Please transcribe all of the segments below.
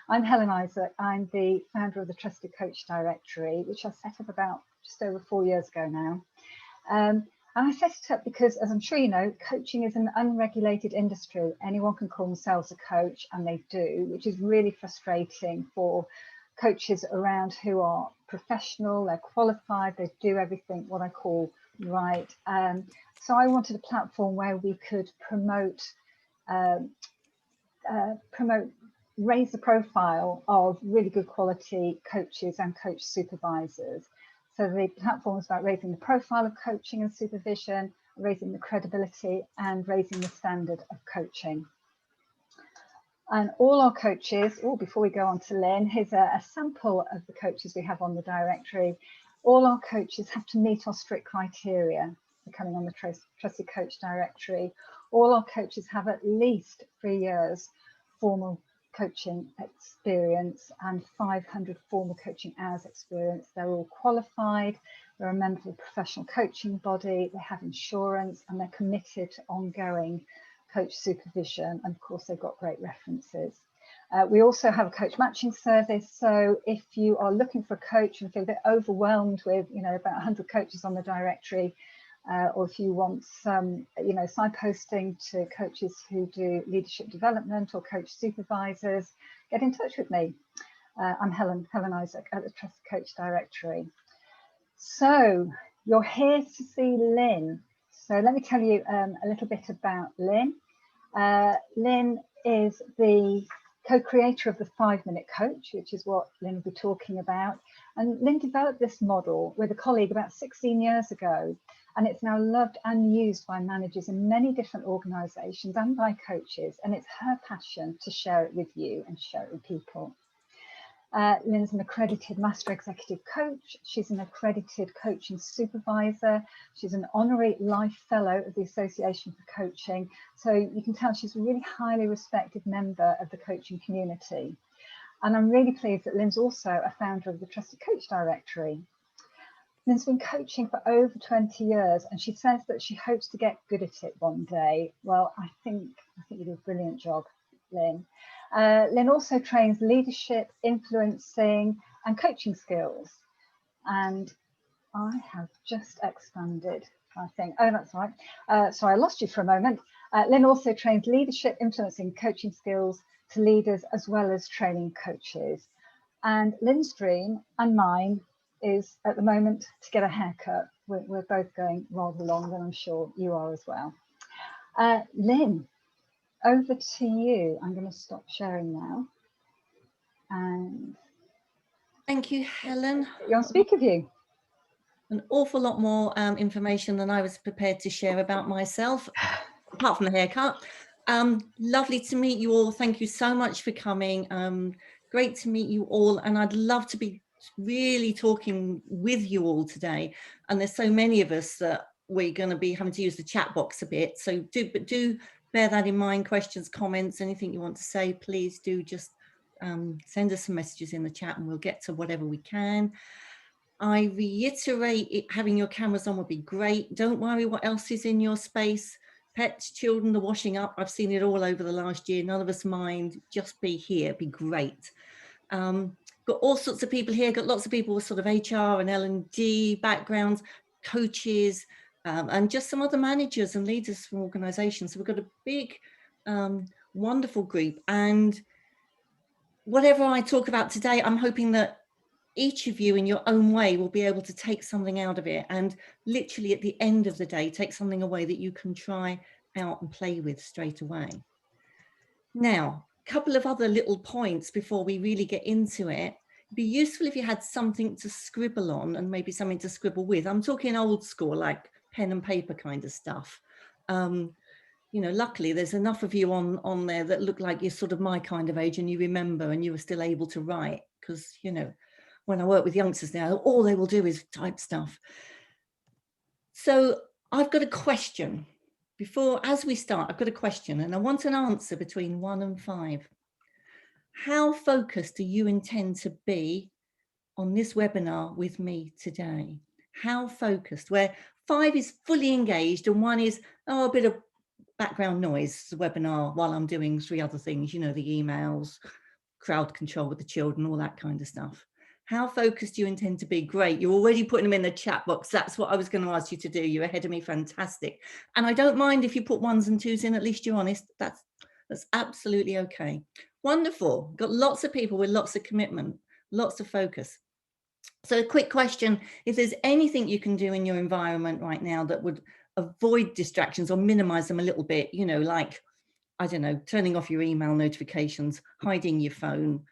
I'm Helen Isaac. I'm the founder of the Trusted Coach Directory, which I set up about just over 4 years ago now. And I set it up because, as I'm sure you know, coaching is an unregulated industry. Anyone can call themselves a coach, and they do, which is really frustrating for coaches around who are professional, they're qualified, they do everything what I call right. So I wanted a platform where we could promote, raise the profile of really good quality coaches and coach supervisors. So the platform is about raising the profile of coaching and supervision, raising the credibility and raising the standard of coaching. And all our coaches, before we go on to Lynne, here's a sample of the coaches we have on the directory. All our coaches have to meet our strict criteria for coming on the Trusted Coach Directory. All our coaches have at least 3 years formal coaching experience and 500 formal coaching hours experience. They're all qualified, they're a member of a professional coaching body, they have insurance, and they're committed to ongoing coach supervision, and of course they've got great references. We also have a coach matching service, so if you are looking for a coach and feel a bit overwhelmed with about 100 coaches on the directory, or if you want some signposting to coaches who do leadership development or coach supervisors, get in touch with me. I'm Helen Isaac at the Trusted Coach Directory. So you're here to see Lynne. So let me tell you a little bit about Lynne. Lynne is the co-creator of the 5-Minute Coach, which is what Lynne will be talking about. And Lynne developed this model with a colleague about 16 years ago, and it's now loved and used by managers in many different organisations and by coaches. And it's her passion to share it with you and share it with people. Lynne's an accredited Master Executive Coach. She's an accredited coaching supervisor. She's an honorary life fellow of the Association for Coaching. So you can tell she's a really highly respected member of the coaching community. And I'm really pleased that Lynne's also a founder of the Trusted Coach Directory. Lynne's been coaching for over 20 years, and she says that she hopes to get good at it one day. Well, I think you do a brilliant job, Lynne. Lynne also trains leadership, influencing and coaching skills. And I have just expanded, I think. Oh, that's right. Sorry, I lost you for a moment. Lynne also trains leadership, influencing, coaching skills to leaders, as well as training coaches. And Lynne's dream and mine is at the moment to get a haircut. We're both going rather long, and I'm sure you are as well. Lynne, over to you. I'm going to stop sharing now. And thank you, Helen. You're on speaker view. An awful lot more information than I was prepared to share about myself, apart from the haircut. Lovely to meet you all. Thank you so much for coming. Great to meet you all. And I'd love to be really talking with you all today. And there's so many of us that we're going to be having to use the chat box a bit. So do bear that in mind. Questions, comments, anything you want to say, please do just send us some messages in the chat and we'll get to whatever we can. I reiterate, having your cameras on would be great. Don't worry what else is in your space. Pets, children, the washing up. I've seen it all over the last year. None of us mind. Just be here. Be great. Got all sorts of people here. Got lots of people with sort of HR and L&D backgrounds, coaches, and just some other managers and leaders from organizations. So we've got a big, wonderful group. And whatever I talk about today, I'm hoping that each of you in your own way will be able to take something out of it, and literally at the end of the day, take something away that you can try out and play with straight away. Now, a couple of other little points before we really get into it. It'd be useful if you had something to scribble on and maybe something to scribble with. I'm talking old school, like pen and paper kind of stuff. Luckily there's enough of you on there that look like you're sort of my kind of age and you remember and you were still able to write, because, when I work with youngsters now, all they will do is type stuff. So I've got a question. As we start, I've got a question and I want an answer between 1 and 5. How focused do you intend to be on this webinar with me today? How focused? Where 5 is fully engaged and 1 is, a bit of background noise, the webinar, while I'm doing 3 other things, the emails, crowd control with the children, all that kind of stuff. How focused do you intend to be? Great. You're already putting them in the chat box. That's what I was going to ask you to do. You're ahead of me. Fantastic. And I don't mind if you put 1s and 2s in, at least you're honest. That's absolutely okay. Wonderful. Got lots of people with lots of commitment, lots of focus. So a quick question, if there's anything you can do in your environment right now that would avoid distractions or minimize them a little bit, you know, like, I don't know, turning off your email notifications, hiding your phone,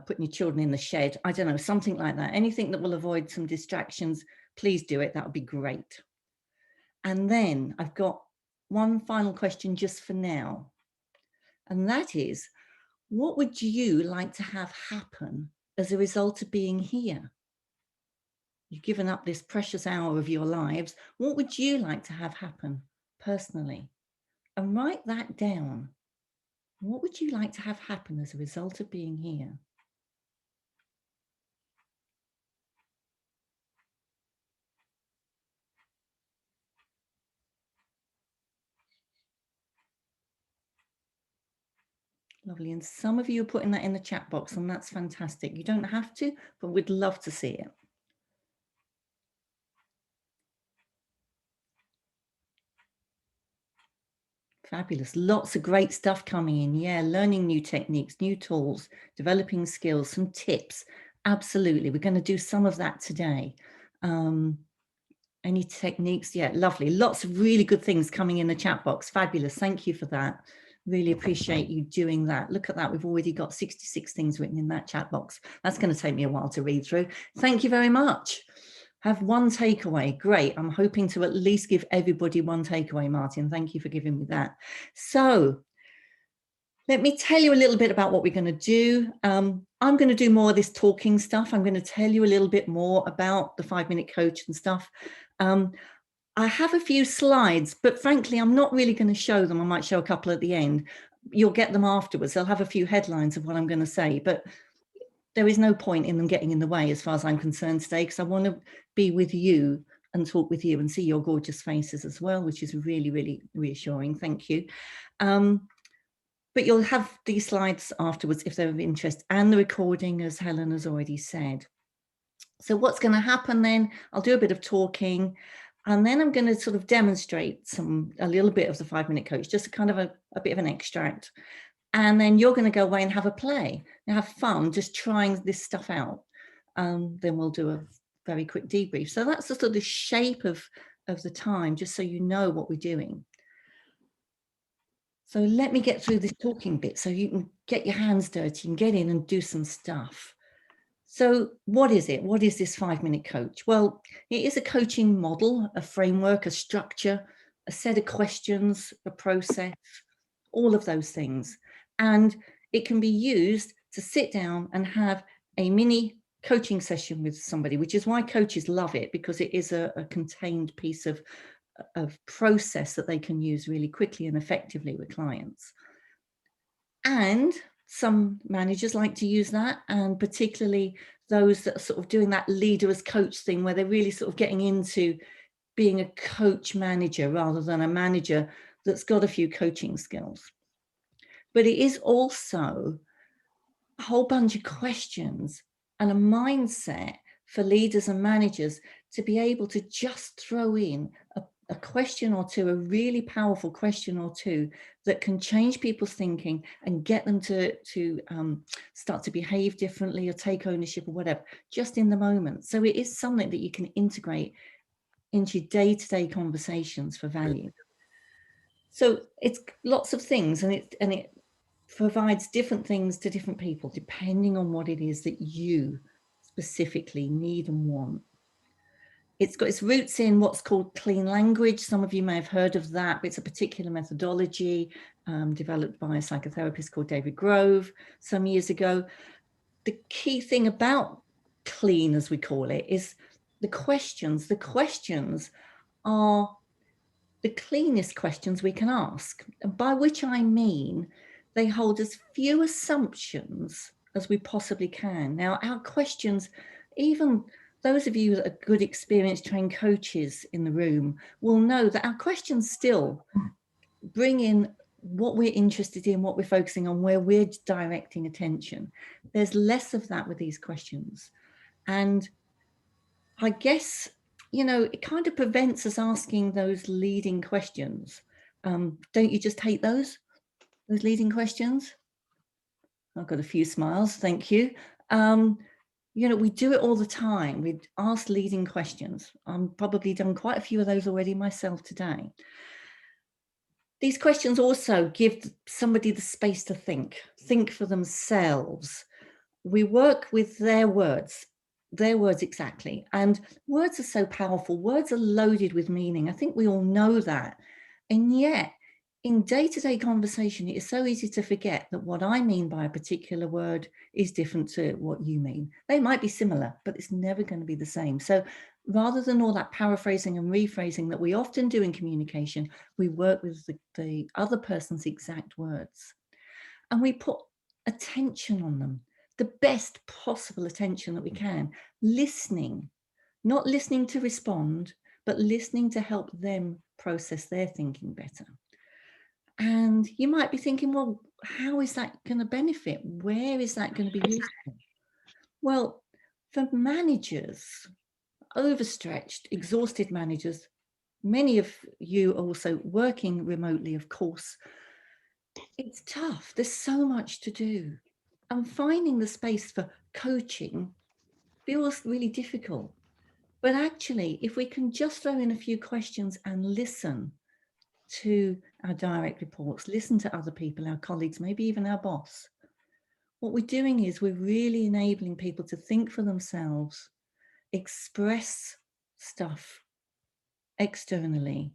putting your children in the shed, I don't know, something like that. Anything that will avoid some distractions, please do it. That would be great. And then I've got one final question just for now. And that is, what would you like to have happen as a result of being here? You've given up this precious hour of your lives. What would you like to have happen personally? And write that down. What would you like to have happen as a result of being here? Lovely. And some of you are putting that in the chat box, and that's fantastic. You don't have to, but we'd love to see it. Fabulous. Lots of great stuff coming in. Yeah, learning new techniques, new tools, developing skills, some tips. Absolutely. We're going to do some of that today. Any techniques? Yeah, lovely. Lots of really good things coming in the chat box. Fabulous. Thank you for that. Really appreciate you doing that. Look at that. We've already got 66 things written in that chat box. That's going to take me a while to read through. Thank you very much. Have one takeaway. Great. I'm hoping to at least give everybody one takeaway, Martin. Thank you for giving me that. So let me tell you a little bit about what we're going to do. I'm going to do more of this talking stuff. I'm going to tell you a little bit more about the 5-minute coach and stuff. I have a few slides, but frankly, I'm not really going to show them. I might show a couple at the end. You'll get them afterwards. They'll have a few headlines of what I'm going to say, but there is no point in them getting in the way as far as I'm concerned today, because I want to be with you and talk with you and see your gorgeous faces as well, which is really, really reassuring. Thank you. But you'll have these slides afterwards if they're of interest, and the recording, as Helen has already said. So what's going to happen then? I'll do a bit of talking, and then I'm going to sort of demonstrate a little bit of the 5-minute coach, just a kind of a bit of an extract. And then you're going to go away and have a play and have fun just trying this stuff out. Then we'll do a very quick debrief. So that's the sort of shape of the time, just so you know what we're doing. So let me get through this talking bit so you can get your hands dirty and get in and do some stuff. So what is it? What is this 5-minute coach? Well, it is a coaching model, a framework, a structure, a set of questions, a process, all of those things. And it can be used to sit down and have a mini coaching session with somebody, which is why coaches love it, because it is a contained piece of process that they can use really quickly and effectively with clients. And some managers like to use that, and particularly those that are sort of doing that leader as coach thing, where they're really sort of getting into being a coach manager rather than a manager that's got a few coaching skills. But it is also a whole bunch of questions and a mindset for leaders and managers to be able to just throw in a question or two, a really powerful question or two that can change people's thinking and get them to start to behave differently or take ownership or whatever, just in the moment. So it is something that you can integrate into your day-to-day conversations for value. So it's lots of things, and it provides different things to different people depending on what it is that you specifically need and want. It's got its roots in what's called clean language. Some of you may have heard of that. It's a particular methodology developed by a psychotherapist called David Grove some years ago. The key thing about clean, as we call it, is the questions. The questions are the cleanest questions we can ask, by which I mean they hold as few assumptions as we possibly can. Now, our questions, even those of you that are good, experienced, trained coaches in the room will know that our questions still bring in what we're interested in, what we're focusing on, where we're directing attention. There's less of that with these questions. And I guess, you know, it kind of prevents us asking those leading questions. Don't you just hate those leading questions? I've got a few smiles, thank you. You know, we do it all the time. We ask leading questions. I've probably done quite a few of those already myself today. These questions also give somebody the space to think for themselves. We work with their words exactly. And words are so powerful. Words are loaded with meaning. I think we all know that. And yet, in day-to-day conversation, it is so easy to forget that what I mean by a particular word is different to what you mean. They might be similar, but it's never going to be the same. So rather than all that paraphrasing and rephrasing that we often do in communication, we work with the other person's exact words. And we put attention on them, the best possible attention that we can, listening, not listening to respond, but listening to help them process their thinking better. And you might be thinking, well, how is that going to benefit? Where is that going to be useful? Well, for managers, overstretched, exhausted managers, many of you are also working remotely, of course. It's tough. There's so much to do. And finding the space for coaching feels really difficult. But actually, if we can just throw in a few questions and listen to our direct reports, listen to other people, our colleagues, maybe even our boss, what we're doing is we're really enabling people to think for themselves, express stuff externally,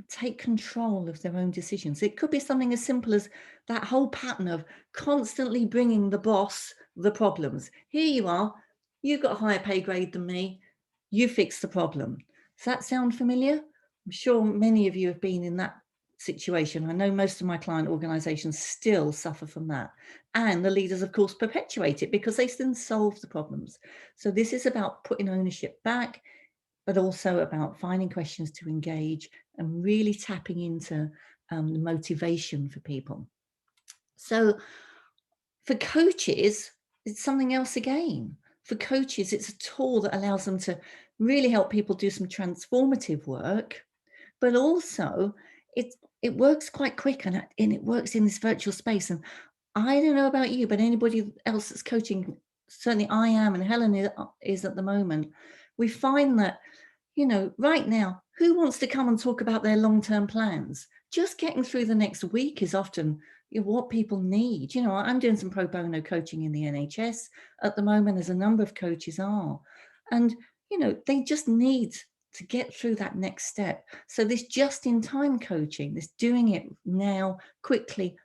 take control of their own decisions. It could be something as simple as that whole pattern of constantly bringing the boss the problems. Here you are, you've got a higher pay grade than me, you fix the problem. Does that sound familiar? I'm sure many of you have been in that situation. I know most of my client organizations still suffer from that. And the leaders, of course, perpetuate it because they then solve the problems. So this is about putting ownership back, but also about finding questions to engage and really tapping into the motivation for people. So for coaches, it's something else again. For coaches, it's a tool that allows them to really help people do some transformative work, but also it works quite quick and it works in this virtual space. And I don't know about you, but anybody else that's coaching, certainly I am, and Helen is at the moment, we find that, you know, right now, who wants to come and talk about their long-term plans? Just getting through the next week is often what people need. You know, I'm doing some pro bono coaching in the NHS at the moment, as a number of coaches are. And, you know, they just need to get through that next step. So this just-in-time coaching, this doing it now, quickly,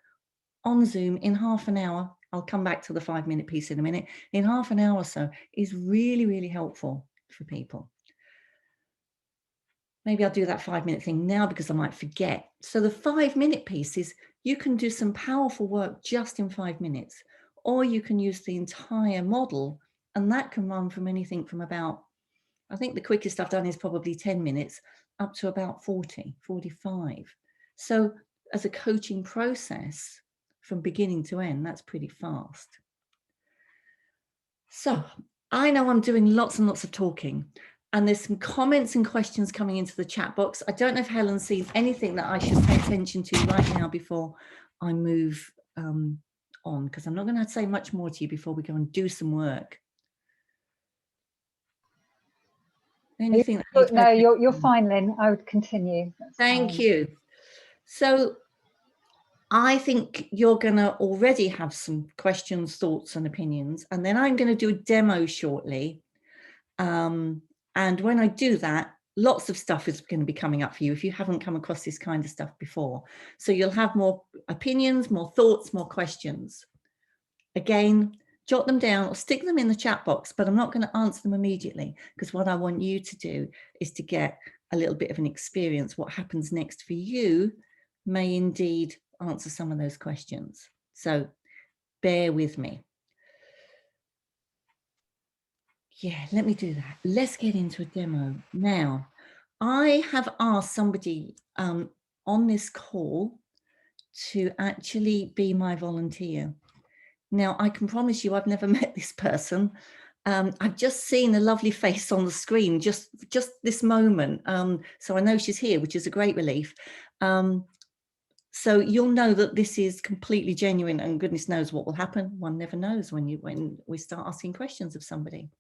on Zoom in half an hour, I'll come back to the 5-minute piece in a minute, in half an hour or so, is really, really helpful for people. Maybe I'll do that 5-minute thing now because I might forget. So the 5-minute piece is you can do some powerful work just in 5 minutes, or you can use the entire model, and that can run from anything from about, I think the quickest I've done is probably 10 minutes up to about 40, 45. So as a coaching process from beginning to end, that's pretty fast. So I know I'm doing lots and lots of talking, and there's some comments and questions coming into the chat box. I don't know if Helen sees anything that I should pay attention to right now before I move on, because I'm not going to say much more to you before we go and do some work. Anything? No, you're fine, Lynne. I would continue. That's Thank fine. you. So I think you're going to already have some questions, thoughts, and opinions, and then I'm going to do a demo shortly. And when I do that, lots of stuff is going to be coming up for you if you haven't come across this kind of stuff before. So you'll have more opinions, more thoughts, more questions. Again, jot them down or stick them in the chat box, but I'm not going to answer them immediately, because what I want you to do is to get a little bit of an experience. What happens next for you may indeed answer some of those questions. So bear with me. Yeah, let me do that. Let's get into a demo. Now, I have asked somebody on this call to actually be my volunteer. Now, I can promise you I've never met this person. I've just seen a lovely face on the screen, just this moment. So I know she's here, which is a great relief. So you'll know that this is completely genuine, and goodness knows what will happen. One never knows when we start asking questions of somebody.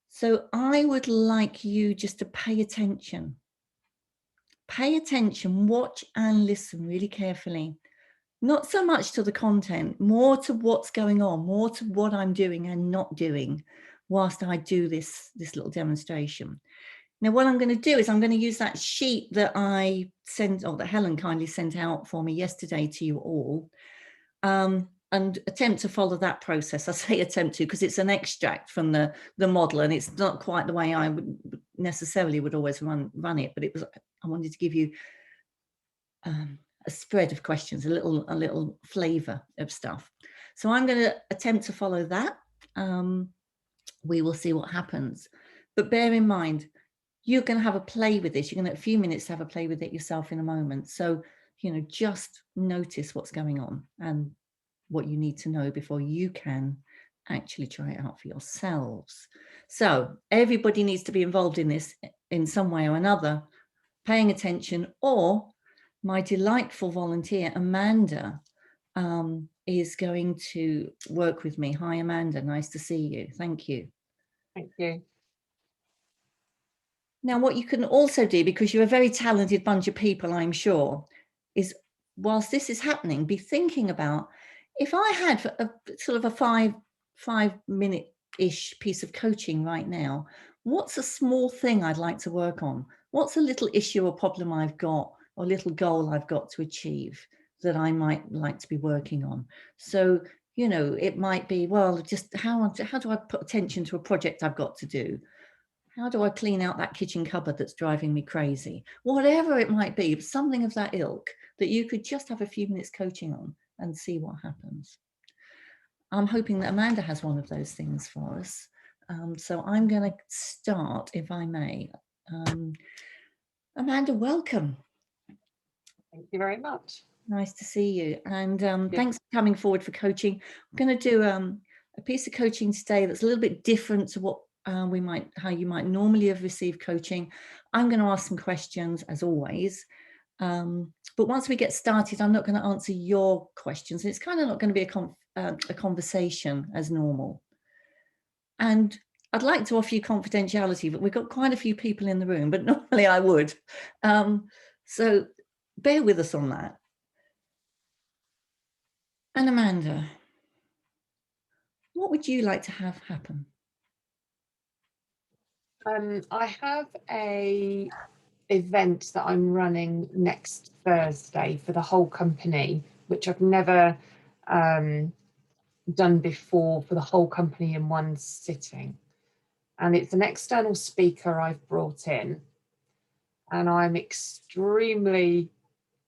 So I would like you just to pay attention. Pay attention, watch and listen really carefully. Not so much to the content, more to what's going on, more to what I'm doing and not doing whilst I do this little demonstration. Now, what I'm going to do is I'm going to use that sheet that I sent, or that Helen kindly sent out for me yesterday to you all, and attempt to follow that process. I say attempt to because it's an extract from the model, and it's not quite the way I would necessarily would always run it, but it was, I wanted to give you a spread of questions, a little flavor of stuff. So I'm going to attempt to follow that. We will see what happens, but bear in mind, you're going to have a play with this. You're going to have a few minutes to have a play with it yourself in a moment. So, you know, just notice what's going on and what you need to know before you can actually try it out for yourselves. So everybody needs to be involved in this in some way or another, paying attention, or my delightful volunteer, Amanda, is going to work with me. Hi, Amanda. Nice to see you. Thank you. Thank you. Now, what you can also do, because you're a very talented bunch of people, I'm sure, is whilst this is happening, be thinking about, if I had a sort of a five minute-ish piece of coaching right now, what's a small thing I'd like to work on? What's a little issue or problem I've got, or little goal I've got to achieve that I might like to be working on? So, you know, it might be, well, just how do I put attention to a project I've got to do? How do I clean out that kitchen cupboard that's driving me crazy? Whatever it might be, something of that ilk that you could just have a few minutes coaching on and see what happens. I'm hoping that Amanda has one of those things for us. So I'm going to start, if I may. Amanda, welcome. Thank you very much. Nice to see you. And thanks for coming forward for coaching. I'm going to do a piece of coaching today that's a little bit different to what how you might normally have received coaching. I'm going to ask some questions as always. But once we get started, I'm not going to answer your questions. It's kind of not going to be a conversation as normal. And I'd like to offer you confidentiality, but we've got quite a few people in the room, but normally I would. So bear with us on that. And Amanda, what would you like to have happen? I have a event that I'm running next Thursday for the whole company, which I've never done before for the whole company in one sitting. And it's an external speaker I've brought in, and I'm extremely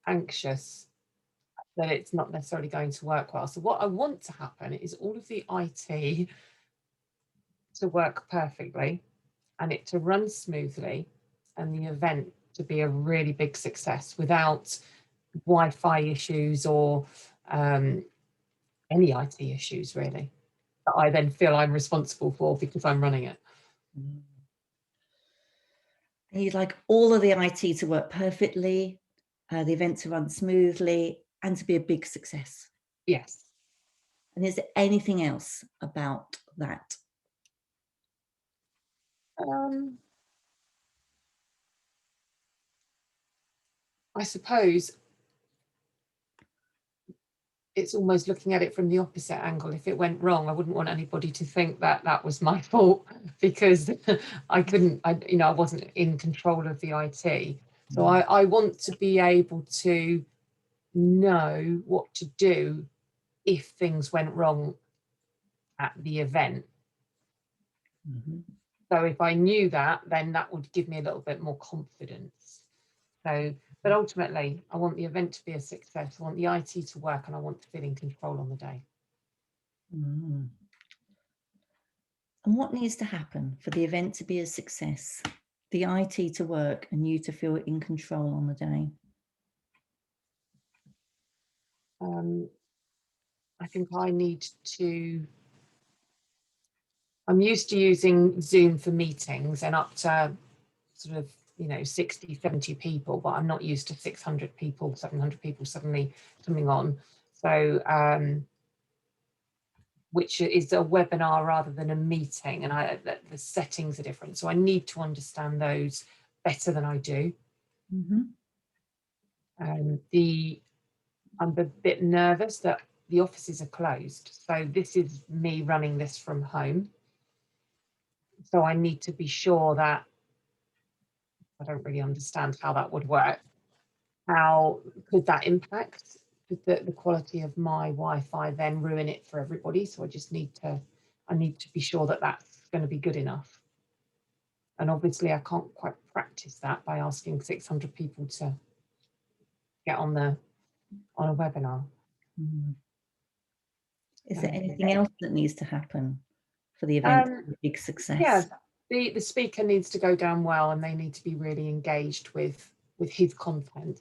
anxious that it's not necessarily going to work well. So what I want to happen is all of the IT to work perfectly and it to run smoothly, and the event to be a really big success without Wi-Fi issues or any IT issues really that I then feel I'm responsible for because I'm running it. And you'd like all of the IT to work perfectly, the event to run smoothly, and to be a big success. Yes. And is there anything else about that? I suppose it's almost looking at it from the opposite angle. If it went wrong, I wouldn't want anybody to think that that was my fault because I wasn't in control of the IT. So I want to be able to know what to do if things went wrong at the event. Mm-hmm. So if I knew that, then that would give me a little bit more confidence. So, but ultimately, I want the event to be a success. I want the IT to work, and I want to feel in control on the day. Mm. And what needs to happen for the event to be a success? The IT to work and you to feel in control on the day? I think I need to, I'm used to using Zoom for meetings and up to sort of, 60, 70 people, but I'm not used to 600 people, 700 people suddenly coming on. So, which is a webinar rather than a meeting, and the settings are different. So I need to understand those better than I do. Mm-hmm. I'm a bit nervous that the offices are closed. So this is me running this from home. So I need to be sure that I don't really understand how that would work. How could that impact? Could the quality of my Wi-Fi then ruin it for everybody? So I need to be sure that that's going to be good enough. And obviously I can't quite practice that by asking 600 people to get on a webinar. Mm-hmm. Is there anything else that needs to happen for the event to be a big success? Yeah, the speaker needs to go down well, and they need to be really engaged with his content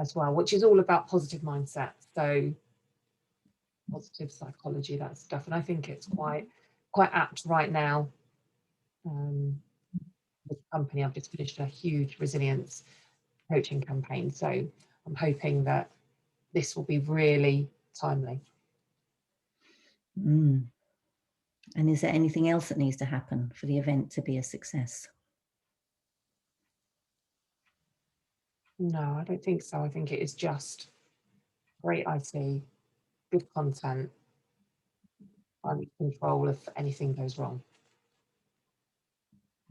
as well, which is all about positive mindset. So positive psychology, that stuff. And I think it's quite apt right now. The company, I've just finished a huge resilience coaching campaign. So I'm hoping that this will be really timely. Mm. And is there anything else that needs to happen for the event to be a success? No, I don't think so. I think it is just great IT, good content, I'm in control if anything goes wrong.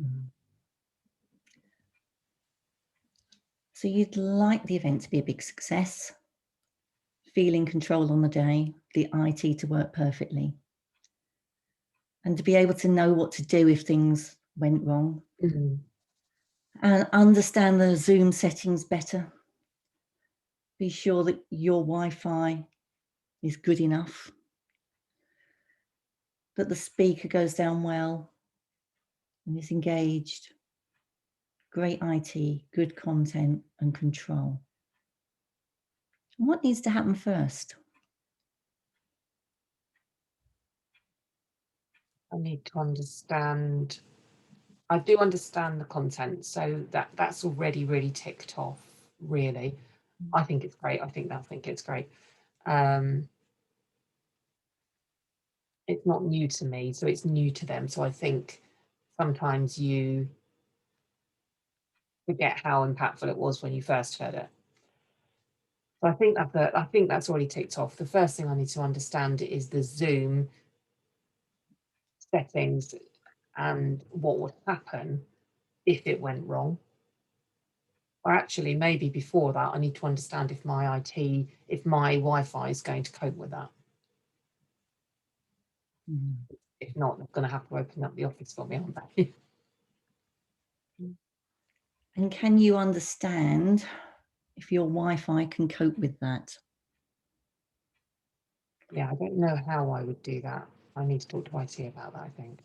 Mm. So you'd like the event to be a big success, feel in control on the day, the IT to work perfectly, and to be able to know what to do if things went wrong, and understand the Zoom settings better. Be sure that your Wi-Fi is good enough, that the speaker goes down well and is engaged, great IT, good content and control. And what needs to happen first? I need to understand, I do understand the content, so that's already really ticked off, really. I think it's great. I think they'll think it's great. It's not new to me, so it's new to them. So I think sometimes you forget how impactful it was when you first heard it. So I think that's already ticked off. The first thing I need to understand is the Zoom settings and what would happen if it went wrong. Or actually, maybe before that, I need to understand if my Wi-Fi is going to cope with that. If not, I'm going to have to open up the office for me, aren't they? And can you understand if your Wi-Fi can cope with that? Yeah, I don't know how I would do that. I need to talk to IT about that, I think.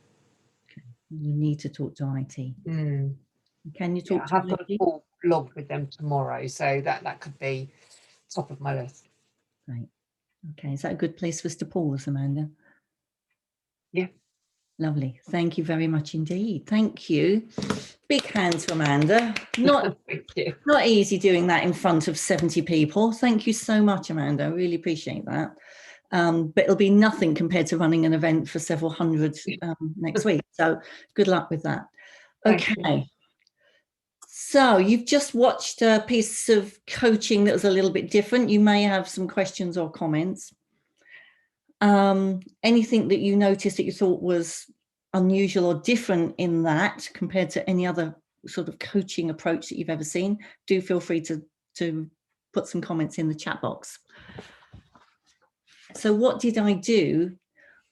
Okay. You need to talk to IT. Can you talk I to have IT? got a call logged with them tomorrow, so that could be top of my list. Right. Okay, is that a good place for us to pause, Amanda? Yeah. Lovely. Thank you very much indeed. Thank you. Big hands for Amanda. Not Thank you. Not easy doing that in front of 70 people. Thank you so much, Amanda. I really appreciate that. But it'll be nothing compared to running an event for several hundred next week. So good luck with that. Okay. So you've just watched a piece of coaching that was a little bit different. You may have some questions or comments. Anything that you noticed that you thought was unusual or different in that compared to any other sort of coaching approach that you've ever seen, do feel free to put some comments in the chat box. So what did I do?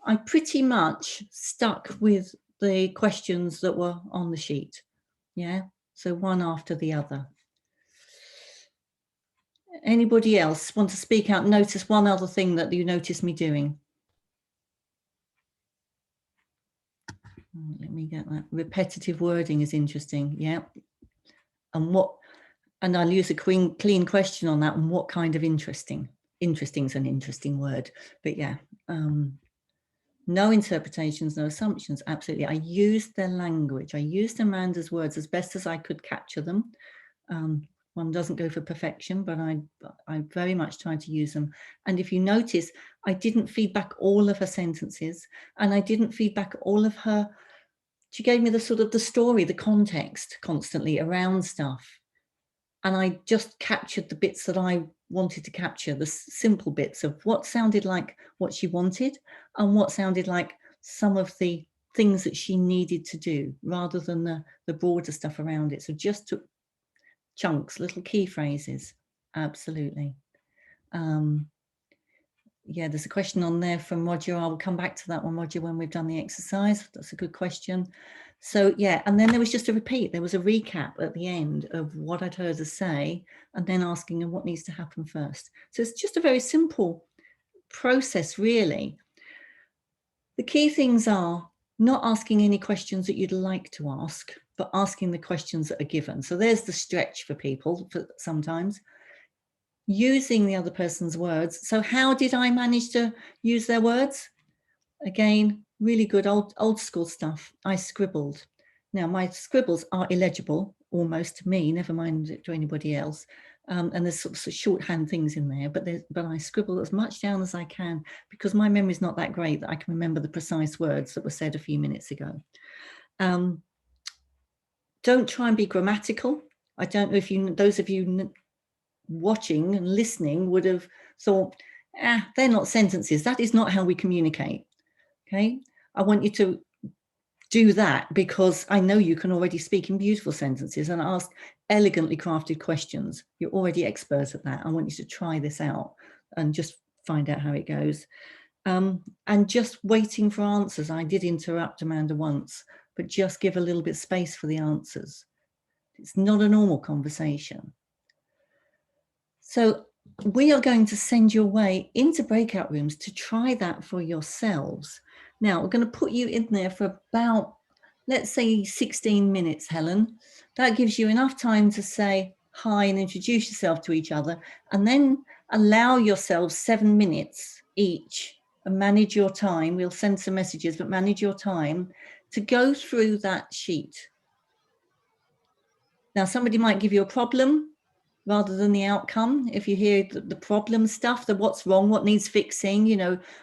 I pretty much stuck with the questions that were on the sheet. Yeah, so one after the other. Anybody else want to speak out? Notice one other thing that you noticed me doing? Let me get that. Repetitive wording is interesting. Yeah. And I'll use a clean question on that. And what kind of interesting? interesting is an interesting word, but yeah, no interpretations, no assumptions. Absolutely. I used their language. I used Amanda's words as best as I could capture them. One doesn't go for perfection, but I very much tried to use them. And if you notice, I didn't feed back all of her sentences, and I didn't feed back all of her. She gave me the sort of the story, the context constantly around stuff. And I just captured the bits that I wanted to capture, the simple bits of what sounded like what she wanted and what sounded like some of the things that she needed to do, rather than the broader stuff around it. So just took chunks, little key phrases. Absolutely. Yeah, there's a question on there from Roger. I will come back to that one, Roger, when we've done the exercise. That's a good question. So yeah, and then there was just a repeat. There was a recap at the end of what I'd heard her say, and then asking them what needs to happen first. So it's just a very simple process, really. The key things are not asking any questions that you'd like to ask, but asking the questions that are given. So there's the stretch for people sometimes. Using the other person's words. So how did I manage to use their words? Again, really good old school stuff. I scribbled. Now my scribbles are illegible almost to me, never mind to anybody else. And there's sort of shorthand things in there, but I scribble as much down as I can, because my memory is not that great that I can remember the precise words that were said a few minutes ago. Don't try and be grammatical. I don't know if those of you watching and listening would have thought, they're not sentences. That is not how we communicate. Okay. I want you to do that because I know you can already speak in beautiful sentences and ask elegantly crafted questions. You're already expert at that. I want you to try this out and just find out how it goes. And just waiting for answers. I did interrupt Amanda once, but just give a little bit of space for the answers. It's not a normal conversation. So we are going to send you away into breakout rooms to try that for yourselves. Now, we're going to put you in there for about, let's say 16 minutes, Helen. That gives you enough time to say hi and introduce yourself to each other, and then allow yourselves 7 minutes each and manage your time. We'll send some messages, but manage your time to go through that sheet. Now, somebody might give you a problem rather than the outcome. If you hear the problem stuff, the what's wrong, what needs fixing,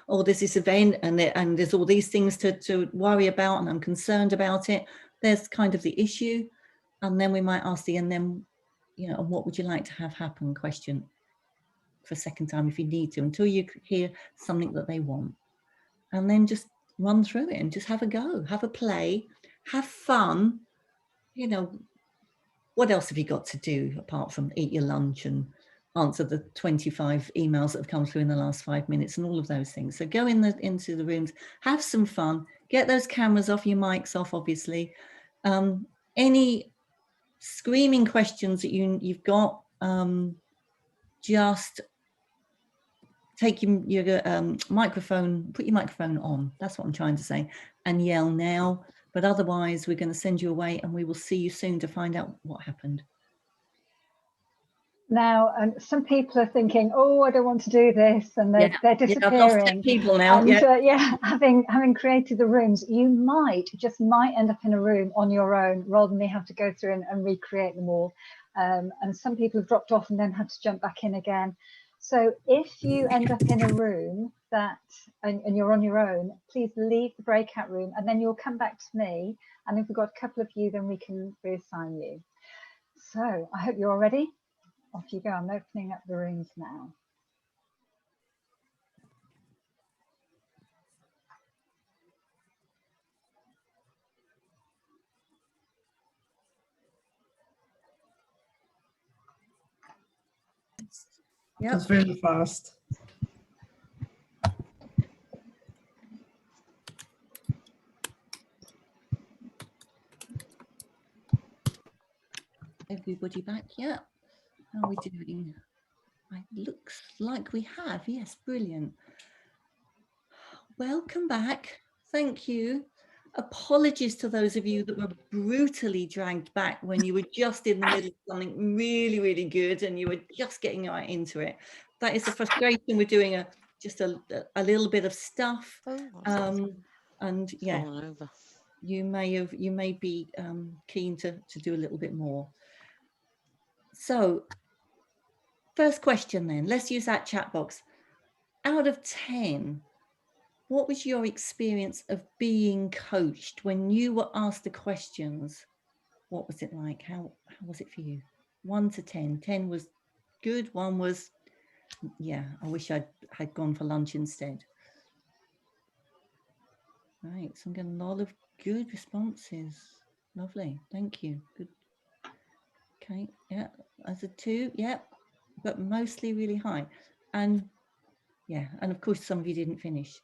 oh, there's this event and there's all these things to worry about and I'm concerned about it. There's kind of the issue. And then we might ask and then, what would you like to have happen question for a second time if you need to, until you hear something that they want. And then just run through it and just have a go, have a play, have fun, What else have you got to do apart from eat your lunch and answer the 25 emails that have come through in the last 5 minutes and all of those things? So go into the rooms, have some fun, get those cameras off, your mics off, obviously. Any screaming questions that you've got, just take your microphone, put your microphone on. That's what I'm trying to say, and yell now. But otherwise, we're going to send you away and we will see you soon to find out what happened. Now, some people are thinking, oh, I don't want to do this, and they're disappearing. I've lost 10 people now. And having created the rooms, you might end up in a room on your own rather than me have to go through and recreate them all. And some people have dropped off and then had to jump back in again. So if you end up in a room and you're on your own, please leave the breakout room and then you'll come back to me. And if we've got a couple of you, then we can reassign you. So I hope you're all ready. Off you go. I'm opening up the rooms now. Yep. It's very fast. Everybody back? Yeah. How are we doing? It looks like we have. Yes, brilliant. Welcome back. Thank you. Apologies to those of you that were brutally dragged back when you were just in the middle of something really, really good and you were just getting right into it. that is the frustration. We're doing just a little bit of stuff. And yeah, you may be keen to do a little bit more. So first question then, let's use that chat box. Out of 10, what was your experience of being coached when you were asked the questions? What was it like? How was it for you? 1 to 10. 10 was good. 1 was, yeah, I wish I'd gone for lunch instead. Right, so I'm getting a lot of good responses. Lovely, thank you. Good. Okay, yeah, as a 2, yeah, but mostly really high. And yeah, and of course some of you didn't finish.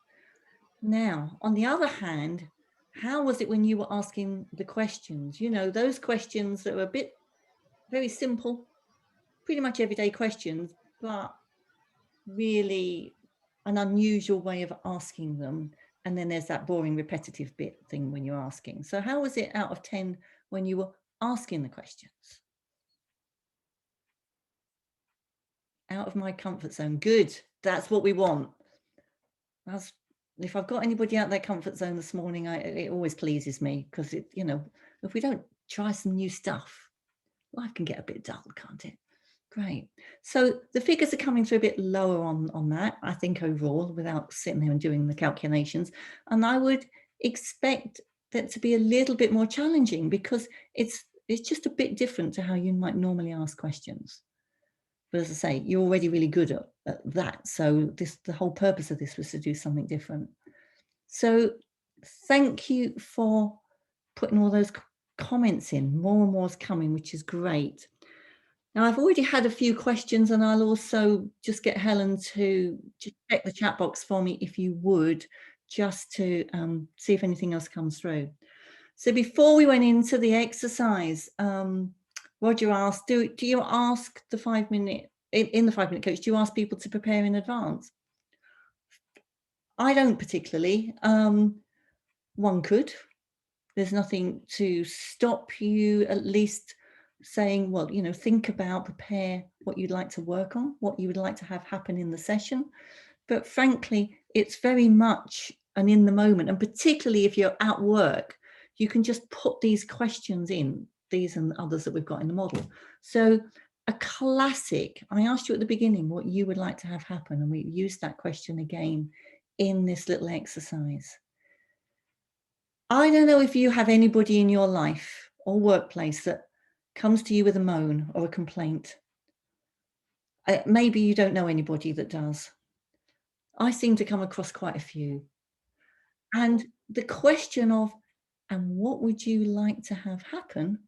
Now, on the other hand, how was it when you were asking the questions? You know, those questions that were a bit very simple, pretty much everyday questions, but really an unusual way of asking them. And then there's that boring repetitive bit thing when you're asking. So how was it out of 10 when you were asking the questions? Out of my comfort zone. Good. That's what we want. If I've got anybody out their comfort zone this morning, it always pleases me, because it, you know, if we don't try some new stuff, life can get a bit dull, can't it? Great. So the figures are coming through a bit lower on that, I think, overall, without sitting there and doing the calculations. And I would expect that to be a little bit more challenging, because it's just a bit different to how you might normally ask questions. But as I say, you're already really good at that. So the whole purpose of this was to do something different. So thank you for putting all those comments in. More and more is coming, which is great. Now, I've already had a few questions, and I'll also just get Helen to just check the chat box for me, if you would, just to see if anything else comes through. So before we went into the exercise, Roger asked, do you ask the 5-minute, in the 5-minute coach, do you ask people to prepare in advance? I don't particularly. One could. There's nothing to stop you at least saying, well, you know, think about, prepare what you'd like to work on, what you would like to have happen in the session. But frankly, it's very much an in the moment. And particularly if you're at work, you can just put these questions in, these and others that we've got in the model. So a classic, I asked you at the beginning what you would like to have happen, and we used that question again in this little exercise. I don't know if you have anybody in your life or workplace that comes to you with a moan or a complaint. Maybe you don't know anybody that does. I seem to come across quite a few. And the question of, and what would you like to have happen,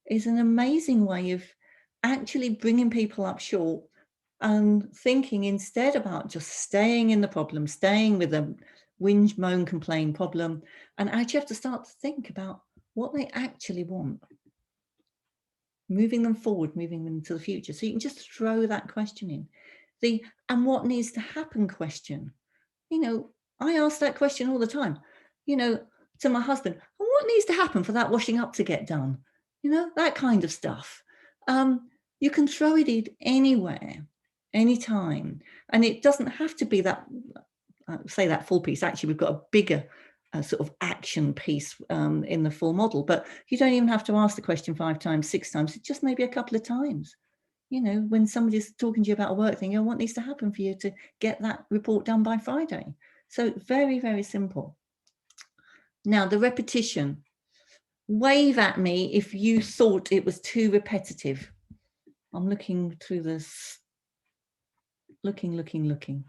is an amazing way of actually bringing people up short and thinking instead about just staying in the problem, staying with them, whinge, moan, complain problem, and actually have to start to think about what they actually want, moving them forward, moving them to the future. So you can just throw that question in. The and what needs to happen question. You know, I ask that question all the time, you know, to my husband, what needs to happen for that washing up to get done? You know, that kind of stuff. You can throw it in anywhere, anytime. And it doesn't have to be that, say that full piece. Actually, we've got a bigger sort of action piece in the full model, but you don't even have to ask the question 5 times, 6 times, just maybe a couple of times. You know, when somebody's talking to you about a work thing, you know, what needs to happen for you to get that report done by Friday? So very, very simple. Now, the repetition. Wave at me if you thought it was too repetitive. I'm looking through this, looking.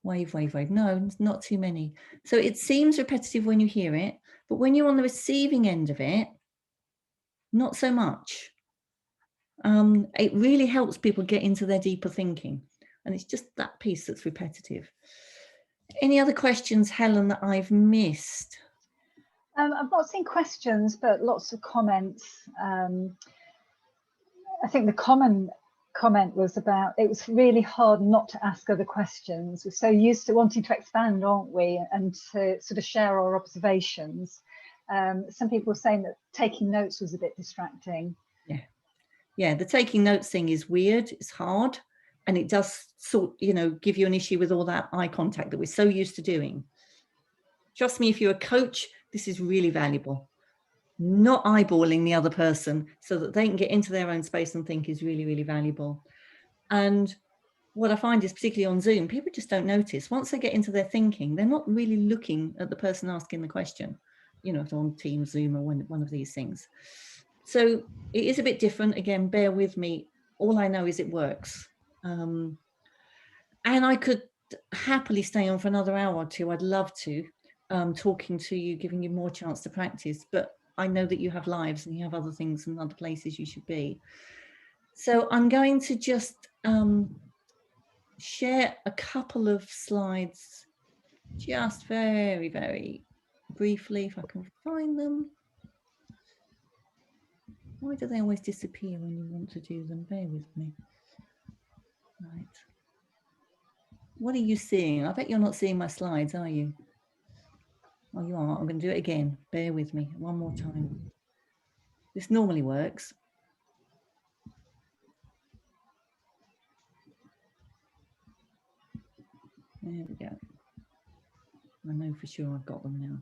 Wave, wave, wave. No, not too many. So it seems repetitive when you hear it, but when you're on the receiving end of it, not so much. It really helps people get into their deeper thinking. And it's just that piece that's repetitive. Any other questions, Helen, that I've missed? I've not seen questions, but lots of comments. I think the common comment was about, it was really hard not to ask other questions. We're so used to wanting to expand, aren't we? And to sort of share our observations. Some people were saying that taking notes was a bit distracting. Yeah, the taking notes thing is weird. It's hard. And it does give you an issue with all that eye contact that we're so used to doing. Trust me, if you're a coach, this is really valuable. Not eyeballing the other person so that they can get into their own space and think is really, really valuable. And what I find is, particularly on Zoom, people just don't notice. Once they get into their thinking, they're not really looking at the person asking the question, if they're on Teams, Zoom, or one of these things. So it is a bit different. Again, bear with me. All I know is it works. And I could happily stay on for another hour or two. I'd love to, talking to you, giving you more chance to practice. But I know that you have lives and you have other things and other places you should be. So I'm going to just share a couple of slides, just very, very briefly, if I can find them. Why do they always disappear when you want to do them? Bear with me. Right. What are you seeing? I bet you're not seeing my slides, are you? Oh, you are. I'm going to do it again. Bear with me one more time. This normally works. There we go. I know for sure I've got them now.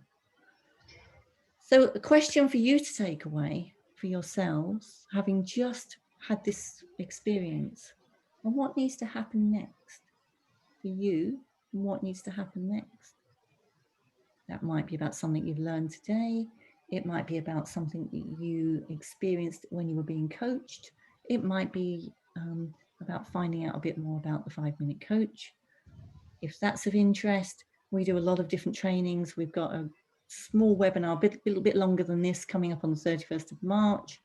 So a question for you to take away for yourselves, having just had this experience, and what needs to happen next for you, and what needs to happen next. That might be about something you've learned today. It might be about something that you experienced when you were being coached. It might be about finding out a bit more about the 5-minute coach. If that's of interest, we do a lot of different trainings. We've got a small webinar, a little bit longer than this, coming up on the 31st of March.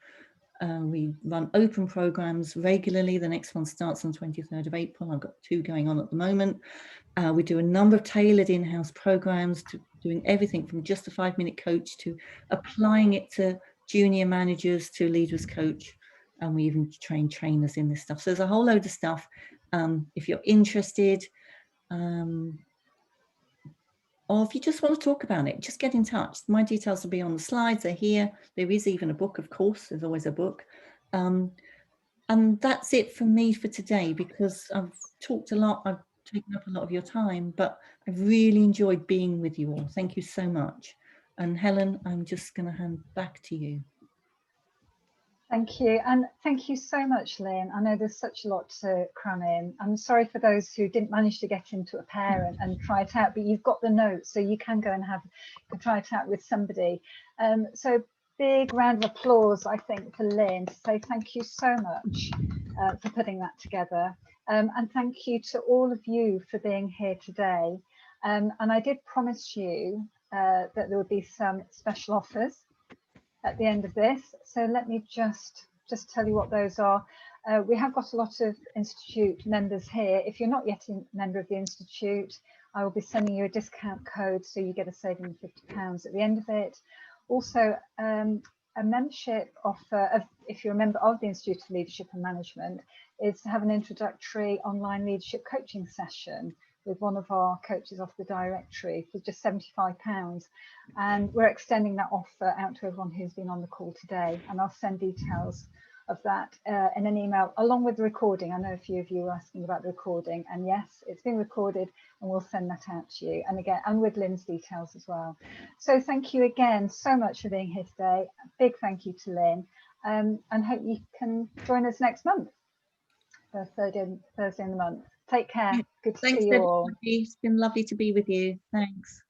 We run open programs regularly. The next one starts on 23rd of April. I've got 2 going on at the moment. We do a number of tailored in-house programs, to doing everything from just a 5-minute coach to applying it to junior managers to leaders coach. And we even train trainers in this stuff. So there's a whole load of stuff. If you're interested, or if you just want to talk about it, just get in touch. My details will be on the slides. They're here. There is even a book, of course. There's always a book. And that's it from me for today, because I've talked a lot. I've taken up a lot of your time, but I've really enjoyed being with you all. Thank you so much. And Helen, I'm just going to hand back to you. Thank you. And thank you so much, Lynne. I know there's such a lot to cram in. I'm sorry for those who didn't manage to get into a pair and try it out, but you've got the notes, so you can go and try it out with somebody. So big round of applause, I think, for Lynne, to say thank you so much for putting that together. And thank you to all of you for being here today. And I did promise you that there would be some special offers at the end of this, so let me just tell you what those are. We have got a lot of Institute members here. If you're not yet a member of the Institute, I will be sending you a discount code, so you get a saving of £50 at the end of it. Also, a membership offer, if you're a member of the Institute of Leadership and Management, is to have an introductory online leadership coaching session with one of our coaches off the directory for just £75, and we're extending that offer out to everyone who's been on the call today, and I'll send details of that in an email along with the recording. I know a few of you were asking about the recording, and yes, it's been recorded, and we'll send that out to you, and again, and with Lynne's details as well. So thank you again so much for being here today. A big thank you to Lynne, and hope you can join us next month, the Thursday in the month. Take care. Good to see you all. It's been lovely to be with you. Thanks.